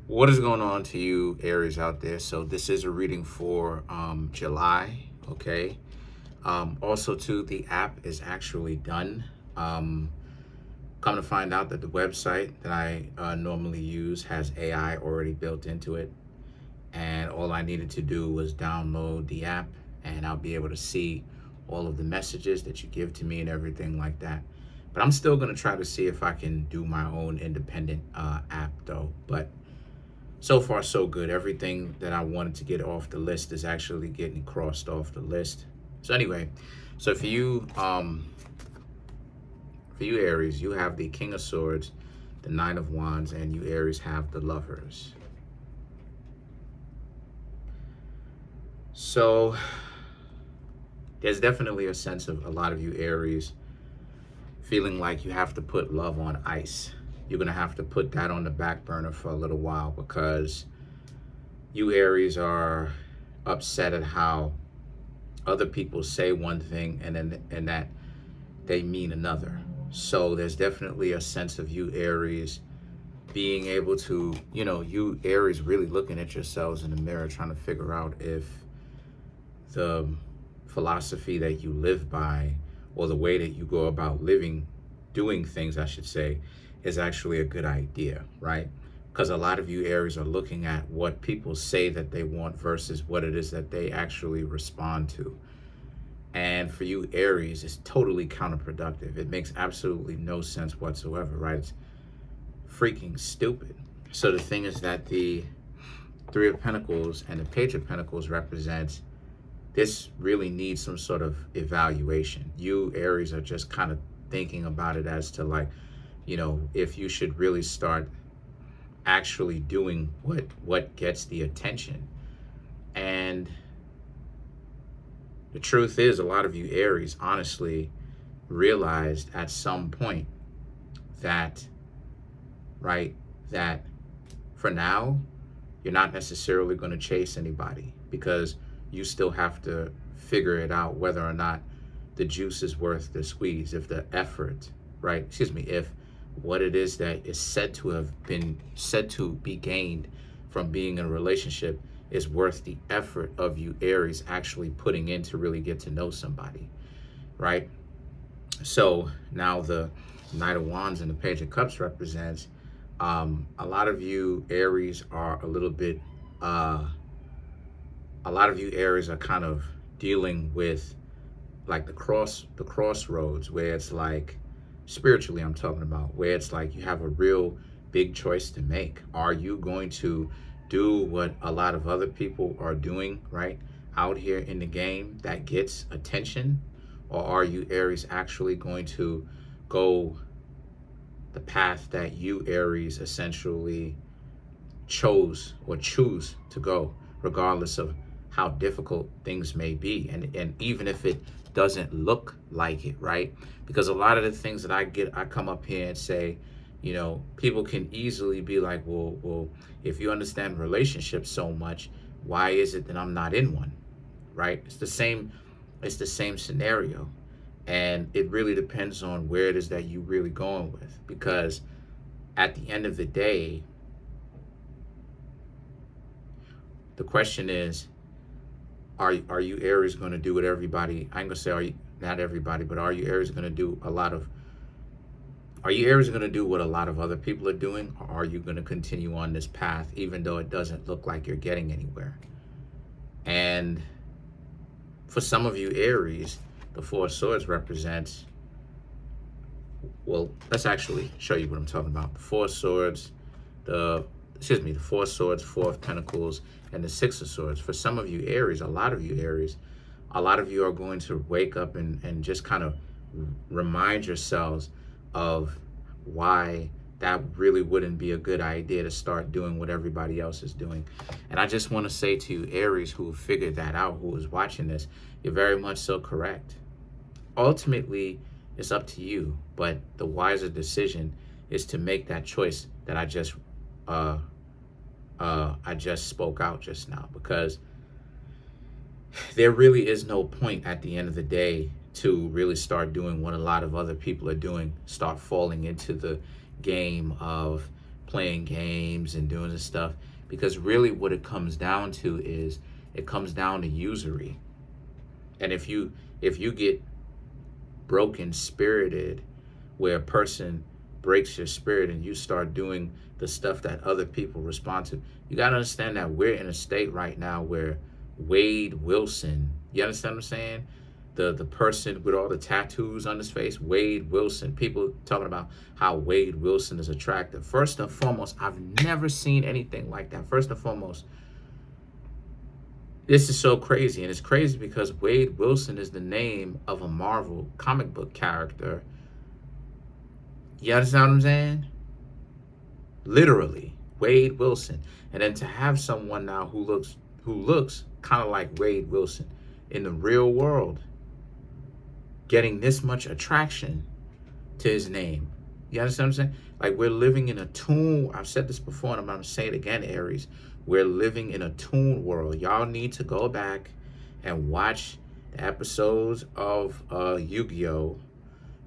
What is going on to you, Aries out there? So this is a reading for July. Okay. Also, too, the app is actually done. Um, Come to find out that the website that I normally use has AI already built into it, and all I needed to do was download the app, and I'll be able to see all of the messages that you give to me and everything like that. But I'm still gonna try to see if I can do my own independent app, though. But so far so good. Everything that I wanted to get off the list is actually getting crossed off the list. So anyway, so for you Aries, you have the King of Swords, the Nine of Wands, and you Aries have the Lovers. So there's definitely a sense of a lot of you Aries feeling like you have to put love on ice. You're going to have to put that on the back burner for a little while, because you Aries are upset at how other people say one thing and that they mean another. So there's definitely a sense of you Aries being able to, you Aries really looking at yourselves in the mirror, trying to figure out if the philosophy that you live by, or the way that you go about doing things, I should say, is actually a good idea, right? Because a lot of you Aries are looking at what people say that they want versus what it is that they actually respond to. And for you Aries, it's totally counterproductive. It makes absolutely no sense whatsoever, right? It's freaking stupid. So the thing is that the Three of Pentacles and the Page of Pentacles represents this really needs some sort of evaluation. You Aries are just kind of thinking about it as to, like, if you should really start actually doing what gets the attention. And the truth is, a lot of you Aries honestly realized at some point that, right, that for now, you're not necessarily going to chase anybody, because you still have to figure it out whether or not the juice is worth the squeeze, if the effort, right, if what it is that is said to be gained from being in a relationship is worth the effort of you Aries actually putting in to really get to know somebody, right? So now the Knight of Wands and the Page of Cups represents a lot of you Aries are a lot of you Aries are kind of dealing with, like, the crossroads, where it's like, spiritually I'm talking about, where it's like you have a real big choice to make. Are you going to do what a lot of other people are doing, right, out here in the game that gets attention? Or are you Aries actually going to go the path that you Aries essentially choose to go, regardless of how difficult things may be, and even if it doesn't look like it, right? Because a lot of the things that I come up here and say, people can easily be like, well, if you understand relationships so much, why is it that I'm not in one, right? It's the same scenario. And it really depends on where it is that you really going with, because at the end of the day, the question is, are you Aries going to do what everybody, I ain't gonna say not everybody, but are you Aries going to do are you Aries going to do what a lot of other people are doing? Or are you going to continue on this path even though it doesn't look like you're getting anywhere? And for some of you Aries, the Four of Swords represents, well, let's actually show you what I'm talking about. The Four of Swords, the Four of Swords, Four of Pentacles, and the Six of Swords. For some of you Aries, a lot of you Aries, a lot of you are going to wake up and just kind of remind yourselves of why that really wouldn't be a good idea to start doing what everybody else is doing. And I just want to say to you Aries who figured that out, who is watching this, you're very much so correct. Ultimately, it's up to you, but the wiser decision is to make that choice that I just spoke out just now, because there really is no point at the end of the day to really start doing what a lot of other people are doing, start falling into the game of playing games and doing this stuff, because really what it comes down to is it comes down to usury. And if you get broken spirited, where a person breaks your spirit and you start doing the stuff that other people respond to, you got to understand that we're in a state right now where Wade Wilson, you understand what I'm saying? The person with all the tattoos on his face, Wade Wilson, people talking about how Wade Wilson is attractive. First and foremost, I've never seen anything like that. First and foremost, this is so crazy. And it's crazy because Wade Wilson is the name of a Marvel comic book character. You understand what I'm saying? Literally, Wade Wilson. And then to have someone now who looks kind of like Wade Wilson in the real world getting this much attraction to his name. You understand what I'm saying? Like, we're living in a Toon. I've said this before and I'm going to say it again, Aries. We're living in a Toon world. Y'all need to go back and watch the episodes of Yu-Gi-Oh!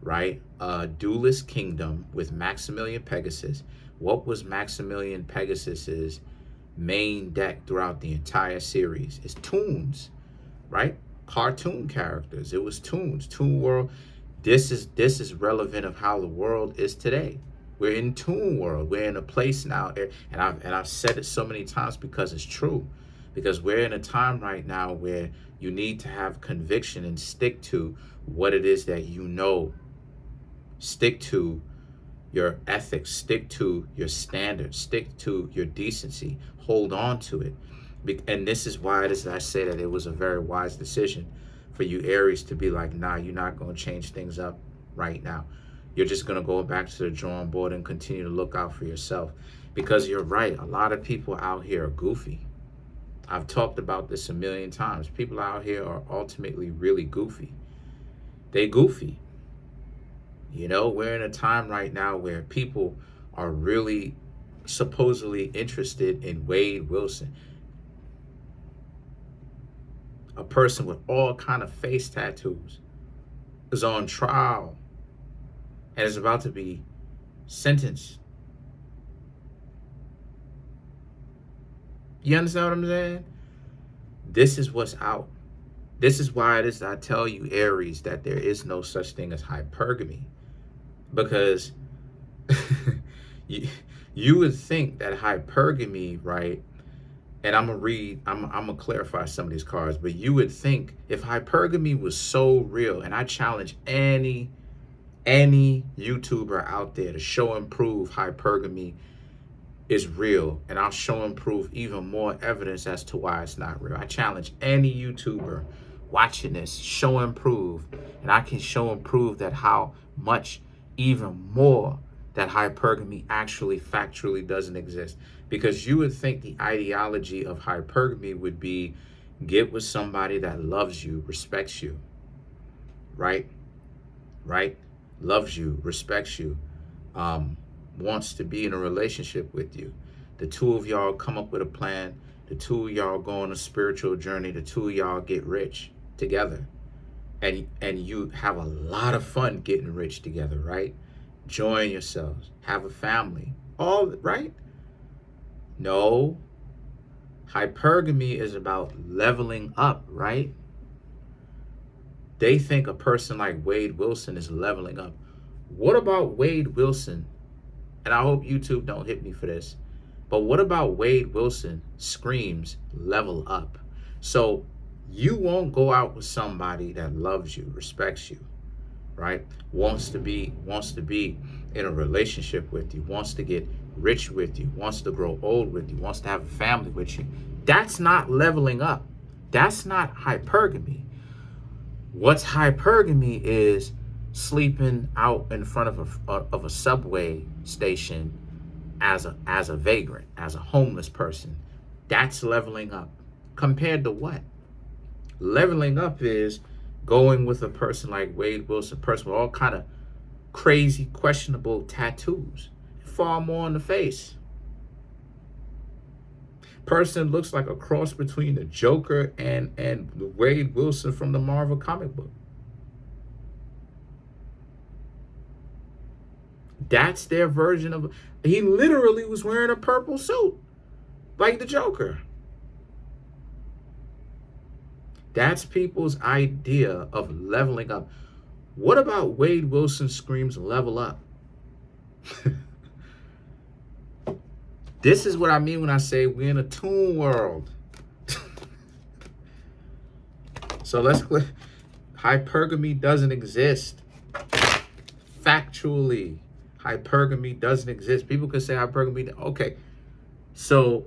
Right? Duelist Kingdom with Maximilian Pegasus. What was Maximilian Pegasus's main deck throughout the entire series? It's Toons, right? Cartoon characters. It was Toons. Toon world. This is relevant of how the world is today. We're in Toon world. We're in a place now, and I've said it so many times because it's true. Because we're in a time right now where you need to have conviction and stick to what it is that you know. Stick to your ethics, stick to your standards, stick to your decency, hold on to it. And this is why it is that I say that it was a very wise decision for you Aries to be like, nah, you're not going to change things up right now. You're just going to go back to the drawing board and continue to look out for yourself. Because you're right, a lot of people out here are goofy. I've talked about this a million times. People out here are ultimately really goofy. They goofy. You know, we're in a time right now where people are really supposedly interested in Wade Wilson. A person with all kind of face tattoos is on trial and is about to be sentenced. You understand what I'm saying? This is what's out. This is why it is that I tell you, Aries, that there is no such thing as hypergamy. Because you would think that hypergamy, right? And I'm gonna clarify some of these cards, but you would think if hypergamy was so real, and I challenge any YouTuber out there to show and prove hypergamy is real, and I'll show and prove even more evidence as to why it's not real. I challenge any YouTuber watching this, show and prove, and I can show and prove that how much even more that hypergamy actually factually doesn't exist. Because you would think the ideology of hypergamy would be get with somebody that loves you, respects you, right? Right? Loves you, respects you, wants to be in a relationship with you. The two of y'all come up with a plan. The two of y'all go on a spiritual journey. The two of y'all get rich together. And you have a lot of fun getting rich together, right? Enjoying yourselves, have a family, all right? No, hypergamy is about leveling up, right? They think a person like Wade Wilson is leveling up. What about Wade Wilson? And I hope YouTube don't hit me for this, but what about Wade Wilson screams level up? So you won't go out with somebody that loves you, respects you, right? Wants to be in a relationship with you, wants to get rich with you, wants to grow old with you, wants to have a family with you. That's not leveling up. That's not hypergamy. What's hypergamy is sleeping out in front of a subway station as a vagrant, as a homeless person. That's leveling up. Compared to what? Leveling up is going with a person like Wade Wilson, a person with all kind of crazy, questionable tattoos, far more on the face. Person looks like a cross between the Joker and Wade Wilson from the Marvel comic book. That's their version of, he literally was wearing a purple suit, like the Joker. That's people's idea of leveling up. What about Wade Wilson screams level up? This is what I mean when I say we're in a Toon world. So let's clear. Hypergamy doesn't exist. Factually, hypergamy doesn't exist. People could say hypergamy. Okay, so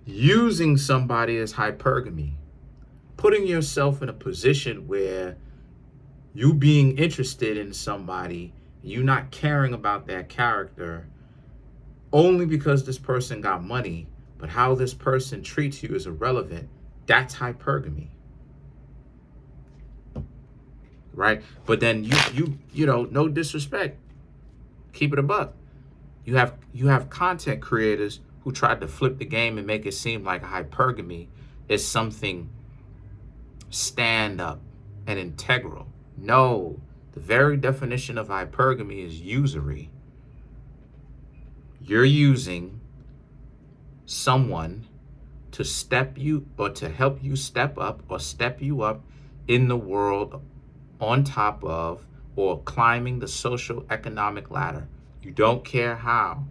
using somebody as hypergamy, putting yourself in a position where you being interested in somebody, you not caring about their character, only because this person got money, but how this person treats you is irrelevant. That's hypergamy, right? But then you know, no disrespect, keep it a buck. You have content creators who tried to flip the game and make it seem like hypergamy is something stand up and integral. No, the very definition of hypergamy is usury. You're using someone to step you or to help you step up or step you up in the world on top of or climbing the social economic ladder. You don't care how.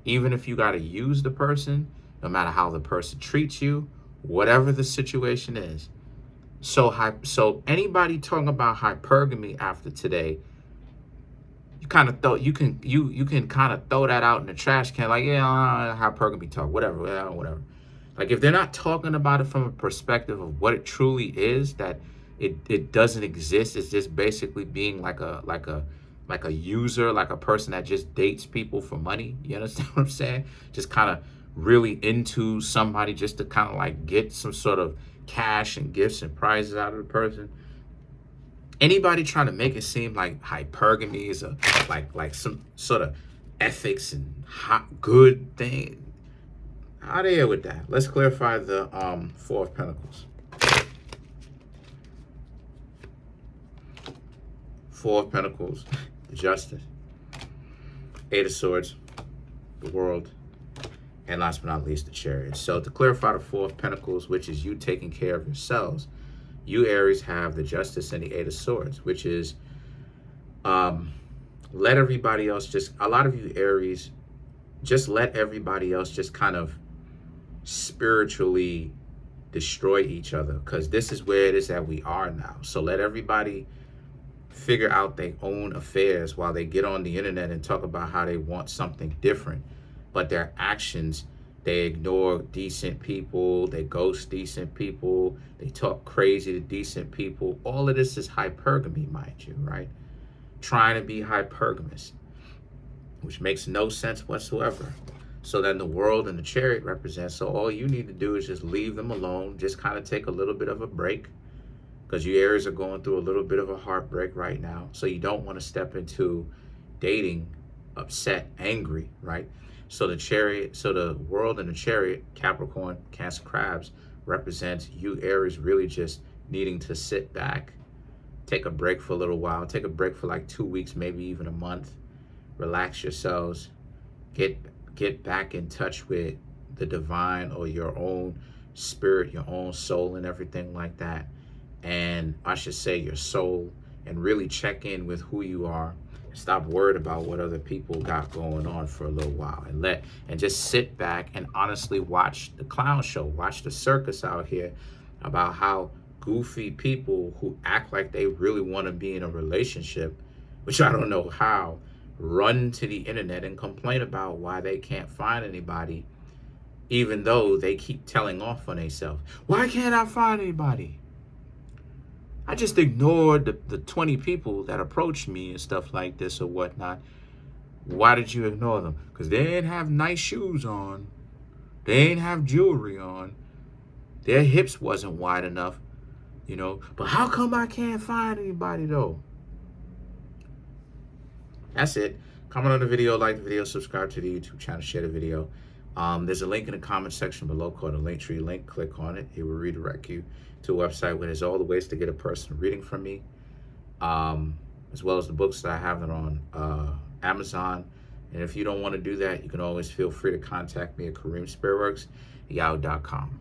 Even if you got to use the person, no matter how the person treats you, whatever the situation is. So anybody talking about hypergamy after today, you kind of throw you can kind of throw that out in the trash can, like, yeah, hypergamy talk, whatever. Like, if they're not talking about it from a perspective of what it truly is, that it doesn't exist. It's just basically being like a user, like a person that just dates people for money. You understand what I'm saying? Just kind of really into somebody just to kind of like get some sort of cash and gifts and prizes out of the person. Anybody trying to make it seem like hypergamy is a like some sort of ethics and hot good thing, out of here with that. Let's clarify the Four of Pentacles. Four of Pentacles, Justice, Eight of Swords, the World, and last but not least, the Chariot. So to clarify the Four of Pentacles, which is you taking care of yourselves, you Aries have the Justice and the Eight of Swords, which is let everybody else just, a lot of you Aries, just let everybody else just kind of spiritually destroy each other, because this is where it is that we are now. So let everybody figure out their own affairs while they get on the internet and talk about how they want something different, but their actions, they ignore decent people, they ghost decent people, they talk crazy to decent people. All of this is hypergamy, mind you, right? Trying to be hypergamous, which makes no sense whatsoever. So then the World and the Chariot represent, so all you need to do is just leave them alone, just kind of take a little bit of a break, because you Aries are going through a little bit of a heartbreak right now. So you don't want to step into dating upset, angry, right? So the Chariot, so the World and the Chariot, Capricorn, Cancer, Crabs, represents you Aries really just needing to sit back, take a break for a little while, take a break for like 2 weeks, maybe even a month, relax yourselves, get back in touch with the divine or your own spirit, your own soul and everything like that. And I should say your soul, and really check in with who you are. Stop worried about what other people got going on for a little while, and just sit back and honestly watch the clown show, watch the circus out here about how goofy people who act like they really want to be in a relationship, which I don't know how, run to the internet and complain about why they can't find anybody, even though they keep telling off on themselves. Why can't I find anybody? I just ignored the 20 people that approached me and stuff like this or whatnot. Why did you ignore them? Because they didn't have nice shoes on. They didn't have jewelry on. Their hips wasn't wide enough, you know. But how come I can't find anybody though? That's it. Comment on the video, like the video, subscribe to the YouTube channel, share the video. There's a link in the comment section below called a Linktree link. Click on it. It will redirect you to a website where there's all the ways to get a personal reading from me. as well as the books that I have it on Amazon. And if you don't want to do that, you can always feel free to contact me at Kareemspiritworks@yahoo.com.